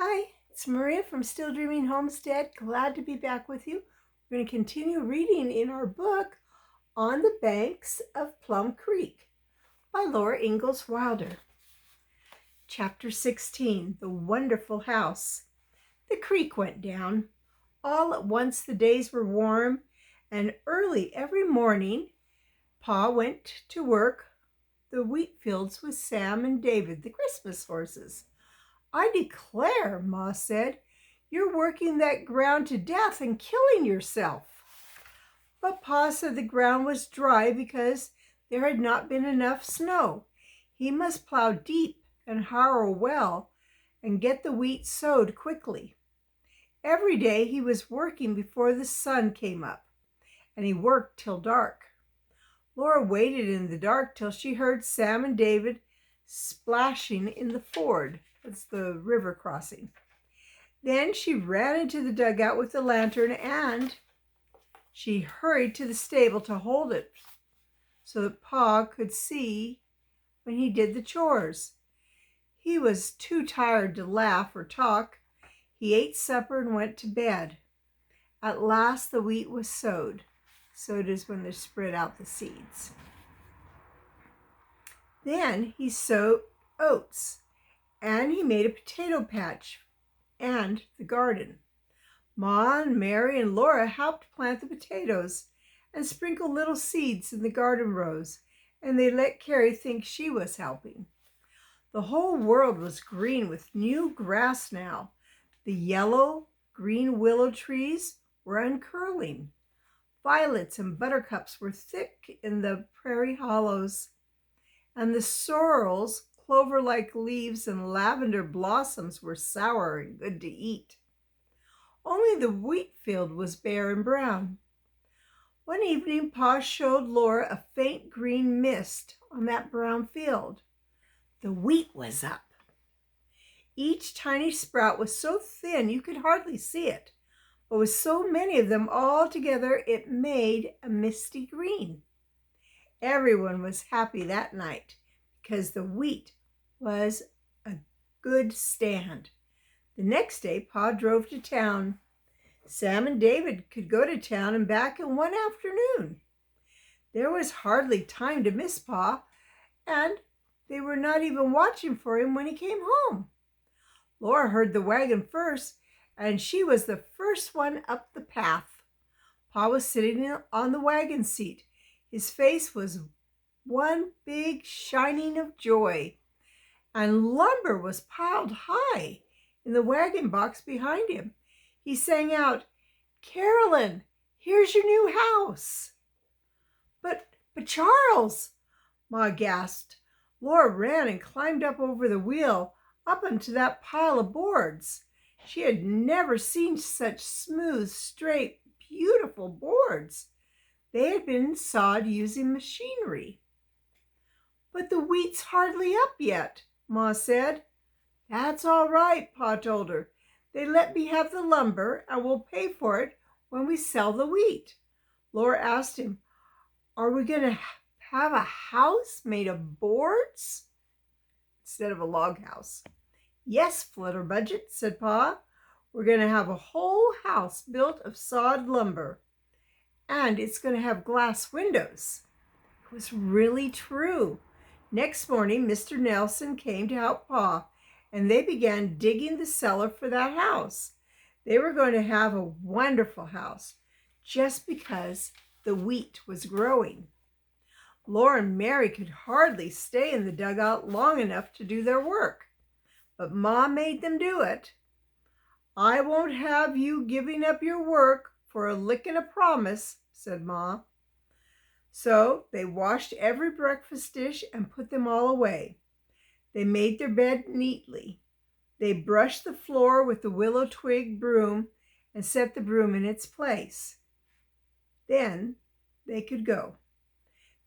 Hi, it's Maria from Still Dreaming Homestead. Glad to be back with you. We're going to continue reading in our book On the Banks of Plum Creek by Laura Ingalls Wilder. Chapter 16, The Wonderful House. The creek went down. All at once the days were warm, and early every morning Pa went to work the wheat fields with Sam and David, the Christmas horses. I declare, Ma said, you're working that ground to death and killing yourself. But Pa said the ground was dry because there had not been enough snow. He must plow deep and harrow well and get the wheat sowed quickly. Every day he was working before the sun came up, and he worked till dark. Laura waited in the dark till she heard Sam and David splashing in the ford. That's the river crossing. Then she ran into the dugout with the lantern and she hurried to the stable to hold it so that Pa could see when he did the chores. He was too tired to laugh or talk. He ate supper and went to bed. At last the wheat was sowed. Sowed is when they spread out the seeds. Then he sowed oats. And he made a potato patch and the garden. Ma and Mary and Laura helped plant the potatoes and sprinkle little seeds in the garden rows, and they let Carrie think she was helping. The whole world was green with new grass now. The yellow, green willow trees were uncurling. Violets and buttercups were thick in the prairie hollows, and the sorrels, clover-like leaves and lavender blossoms were sour and good to eat. Only the wheat field was bare and brown. One evening, Pa showed Laura a faint green mist on that brown field. The wheat was up. Each tiny sprout was so thin you could hardly see it, but with so many of them all together, it made a misty green. Everyone was happy that night because the wheat was a good stand. The next day, Pa drove to town. Sam and David could go to town and back in one afternoon. There was hardly time to miss Pa, and they were not even watching for him when he came home. Laura heard the wagon first, and she was the first one up the path. Pa was sitting on the wagon seat. His face was one big shining of joy, and lumber was piled high in the wagon box behind him. He sang out, "Carolyn, here's your new house." But Charles, Ma gasped. Laura ran and climbed up over the wheel, up onto that pile of boards. She had never seen such smooth, straight, beautiful boards. They had been sawed using machinery. "But the wheat's hardly up yet," Ma said. "That's all right," Pa told her. "They let me have the lumber and we'll pay for it when we sell the wheat." Laura asked him, "Are we going to have a house made of boards instead of a log house?" "Yes, Flutterbudget," said Pa. "We're going to have a whole house built of sawed lumber, and it's going to have glass windows." It was really true. Next morning, Mr. Nelson came to help Pa, and they began digging the cellar for that house. They were going to have a wonderful house just because the wheat was growing. Laura and Mary could hardly stay in the dugout long enough to do their work, but Ma made them do it. "I won't have you giving up your work for a lick and a promise," said Ma. So they washed every breakfast dish and put them all away. They made their bed neatly. They brushed the floor with the willow twig broom and set the broom in its place. Then they could go.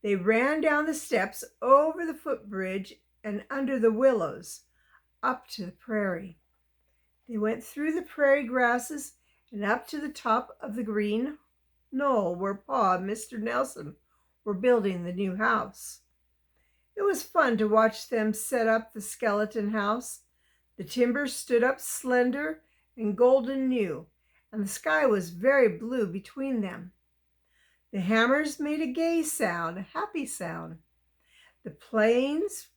They ran down the steps, over the footbridge, and under the willows, up to the prairie. They went through the prairie grasses and up to the top of the green knoll where Pa and Mr. Nelson were building the new house. It was fun to watch them set up the skeleton house. The timbers stood up slender and golden new, and the sky was very blue between them. The hammers made a gay sound, a happy sound. The planes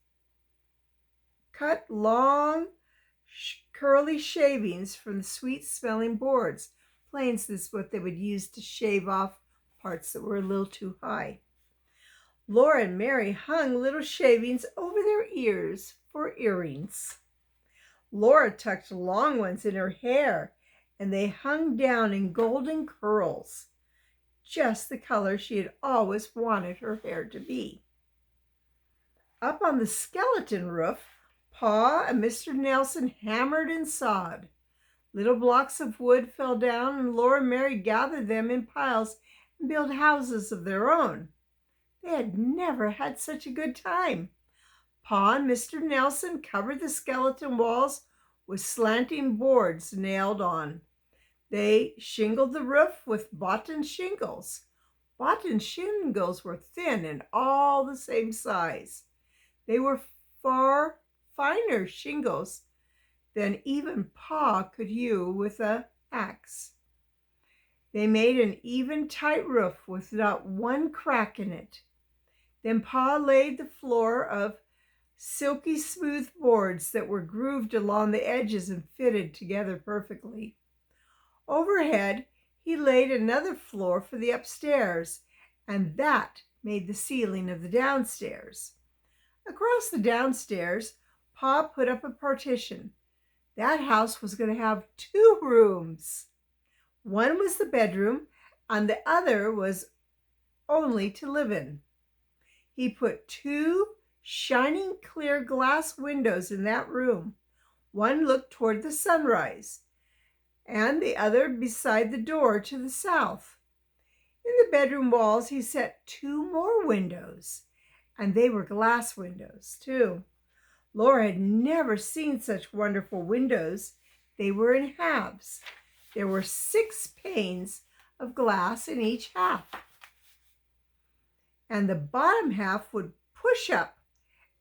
cut long, curly shavings from the sweet-smelling boards. Planes is what they would use to shave off parts that were a little too high. Laura and Mary hung little shavings over their ears for earrings. Laura tucked long ones in her hair, and they hung down in golden curls, just the color she had always wanted her hair to be. Up on the skeleton roof, Pa and Mr. Nelson hammered and sawed. Little blocks of wood fell down, and Laura and Mary gathered them in piles and built houses of their own. They had never had such a good time. Pa and Mr. Nelson covered the skeleton walls with slanting boards nailed on. They shingled the roof with boughten shingles. Boughten shingles were thin and all the same size. They were far finer shingles than even Pa could hew with an axe. They made an even, tight roof with not one crack in it. Then Pa laid the floor of silky smooth boards that were grooved along the edges and fitted together perfectly. Overhead, he laid another floor for the upstairs, and that made the ceiling of the downstairs. Across the downstairs, Pa put up a partition. That house was going to have 2 rooms. One was the bedroom, and the other was only to live in. He put 2 shining clear glass windows in that room. One looked toward the sunrise, and the other beside the door to the south. In the bedroom walls, he set 2 more windows, and they were glass windows too. Laura had never seen such wonderful windows. They were in halves. There were 6 panes of glass in each half, and the bottom half would push up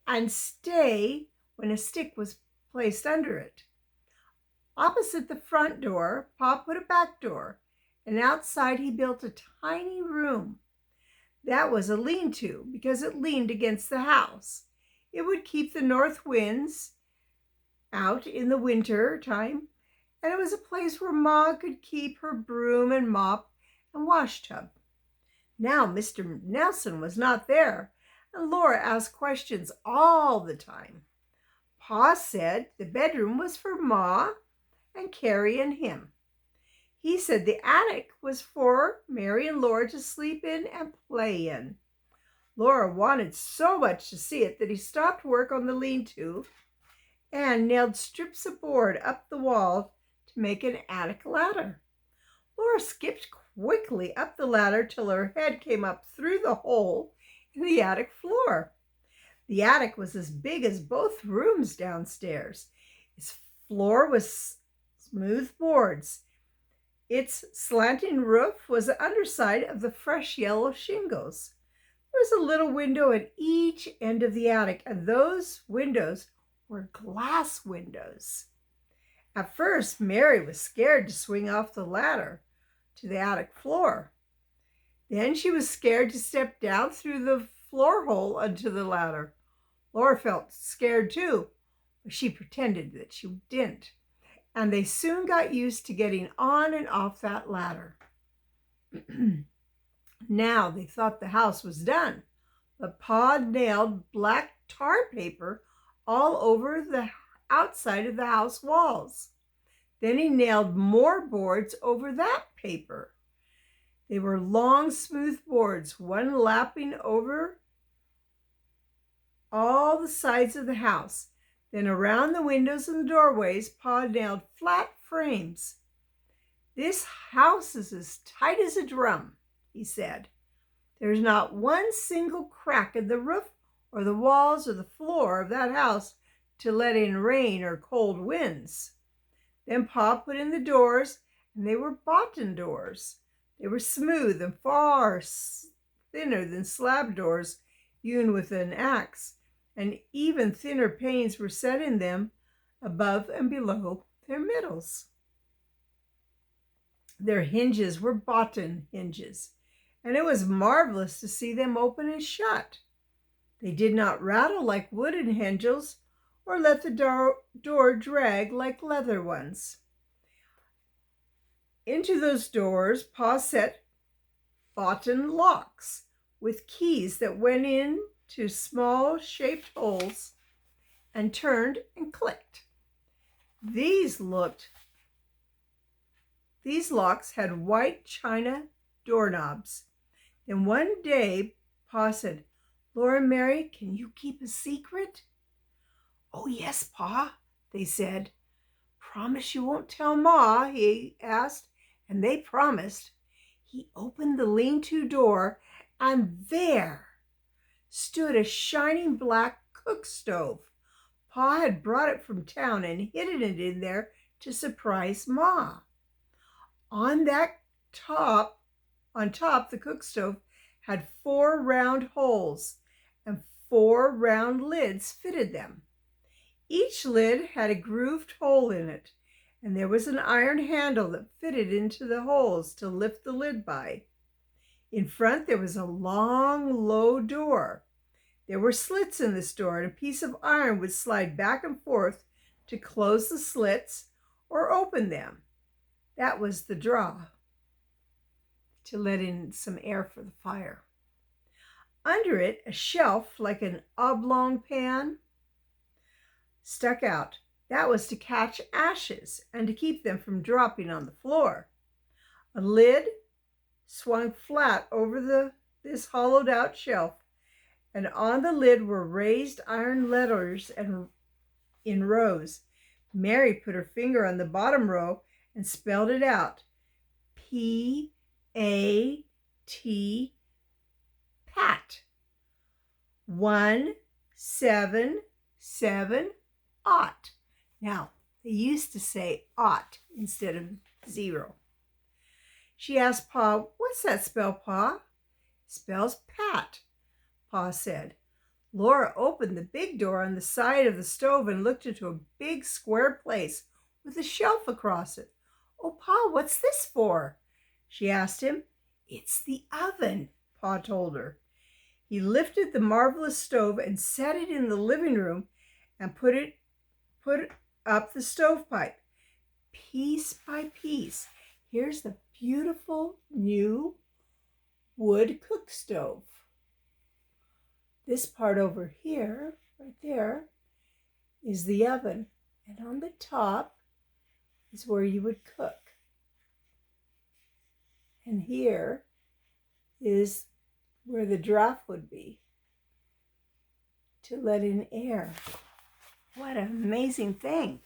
and stay when a stick was placed under it. Opposite the front door, Pa put a back door, and outside he built a tiny room. That was a lean-to because it leaned against the house. It would keep the north winds out in the winter time, and it was a place where Ma could keep her broom and mop and wash tub. Now Mr. Nelson was not there, and Laura asked questions all the time. Pa said the bedroom was for Ma and Carrie and him. He said the attic was for Mary and Laura to sleep in and play in. Laura wanted so much to see it that he stopped work on the lean-to and nailed strips of board up the wall to make an attic ladder. Laura skipped quickly up the ladder till her head came up through the hole in the attic floor. The attic was as big as both rooms downstairs. Its floor was smooth boards. Its slanting roof was the underside of the fresh yellow shingles. There was a little window at each end of the attic, and those windows were glass windows. At first, Mary was scared to swing off the ladder to the attic floor. Then she was scared to step down through the floor hole onto the ladder. Laura felt scared too, but she pretended that she didn't. And they soon got used to getting on and off that ladder. Now they thought the house was done, but Pa nailed black tar paper all over the outside of the house walls. Then he nailed more boards over that paper. They were long, smooth boards, one lapping over all the sides of the house. Then around the windows and the doorways, Pa nailed flat frames. "This house is as tight as a drum," he said. "There's not one single crack in the roof or the walls or the floor of that house to let in rain or cold winds." Then Pa put in the doors, and they were boughten doors. They were smooth and far thinner than slab doors hewn with an axe, and even thinner panes were set in them above and below their middles. Their hinges were bottom hinges, and it was marvelous to see them open and shut. They did not rattle like wooden hinges or let the door drag like leather ones. Into those doors Pa set bottom locks with keys that went into small shaped holes and turned and clicked. These locks had white china doorknobs. Then one day Pa said, "Laura and Mary, can you keep a secret?" "Oh, yes, Pa," they said. "Promise you won't tell Ma?" he asked, and they promised. He opened the lean-to door, and there stood a shining black cook stove. Pa had brought it from town and hidden it in there to surprise Ma. On top, the cook stove had 4 round holes, and 4 round lids fitted them. Each lid had a grooved hole in it, and there was an iron handle that fitted into the holes to lift the lid by. In front there was a long, low door. There were slits in this door, and a piece of iron would slide back and forth to close the slits or open them. That was the draw, to let in some air for the fire. Under it, a shelf like an oblong pan stuck out. That was to catch ashes and to keep them from dropping on the floor. A lid swung flat over this hollowed out shelf, and on the lid were raised iron letters and in rows. Mary put her finger on the bottom row and spelled it out. P-A-T, Pat. 177 ought. Now, they used to say ought instead of 0. She asked Pa, "What's that spell, Pa?" "Spells Pat," Pa said. Laura opened the big door on the side of the stove and looked into a big square place with a shelf across it. "Oh, Pa, what's this for?" she asked him. "It's the oven," Pa told her. He lifted the marvelous stove and set it in the living room and put up the stovepipe. Piece by piece, here's the beautiful new wood cook stove. This part over here, right there, is the oven. And on the top is where you would cook. And here is where the draft would be to let in air. What an amazing thing.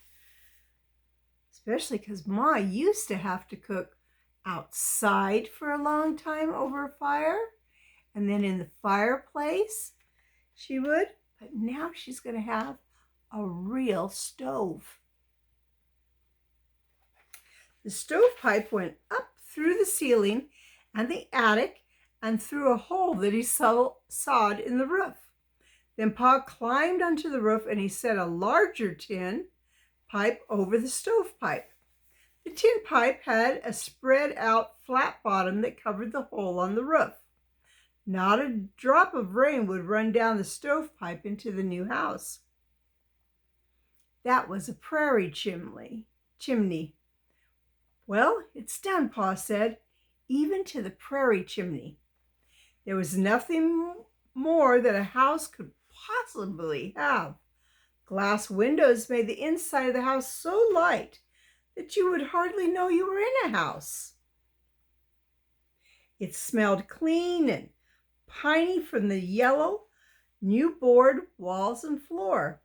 Especially because Ma used to have to cook outside for a long time over a fire, and then in the fireplace she would, but now she's going to have a real stove. The stovepipe went up through the ceiling and the attic and through a hole that he sawed in the roof. Then Pa climbed onto the roof and he set a larger tin pipe over the stovepipe. The tin pipe had a spread out flat bottom that covered the hole on the roof. Not a drop of rain would run down the stovepipe into the new house. That was a prairie chimney. "Well, it's done," Pa said, "even to the prairie chimney." There was nothing more that a house could possibly have. Glass windows made the inside of the house so light that you would hardly know you were in a house. It smelled clean and piney from the yellow, new board walls and floor.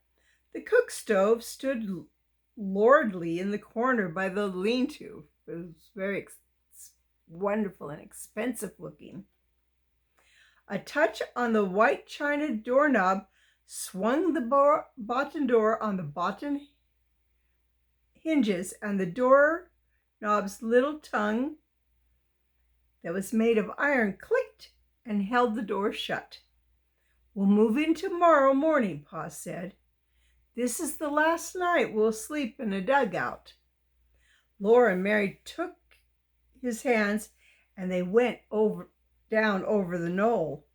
The cook stove stood lordly in the corner by the lean-to. It was very wonderful and expensive looking. A touch on the white china doorknob swung the bottom door on the bottom hinges, and the doorknob's little tongue that was made of iron clicked and held the door shut. "We'll move in tomorrow morning," Pa said. This is the last night we'll sleep in a dugout. Laura and Mary took his hands and they went down over the knoll.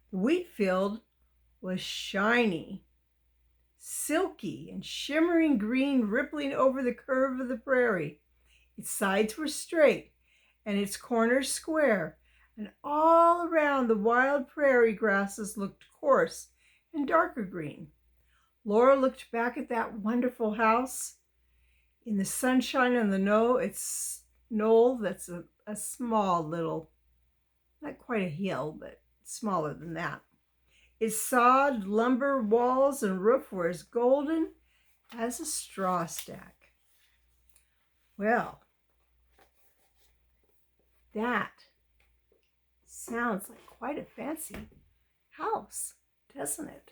The wheat field was shiny, silky, and shimmering green, rippling over the curve of the prairie. Its sides were straight and its corners square, and all around the wild prairie grasses looked coarse and darker green. Laura looked back at that wonderful house in the sunshine on the knoll that's a small little, not quite a hill, but smaller than that. Its sod, lumber, walls, and roof were as golden as a straw stack. Well, that sounds like quite a fancy house, doesn't it?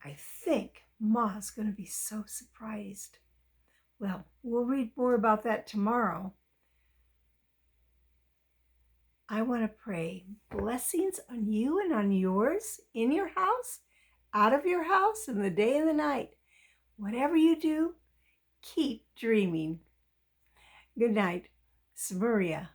I think Ma's going to be so surprised. Well, we'll read more about that tomorrow. I want to pray blessings on you and on yours, in your house, out of your house, in the day and the night. Whatever you do, keep dreaming. Good night. It's Maria.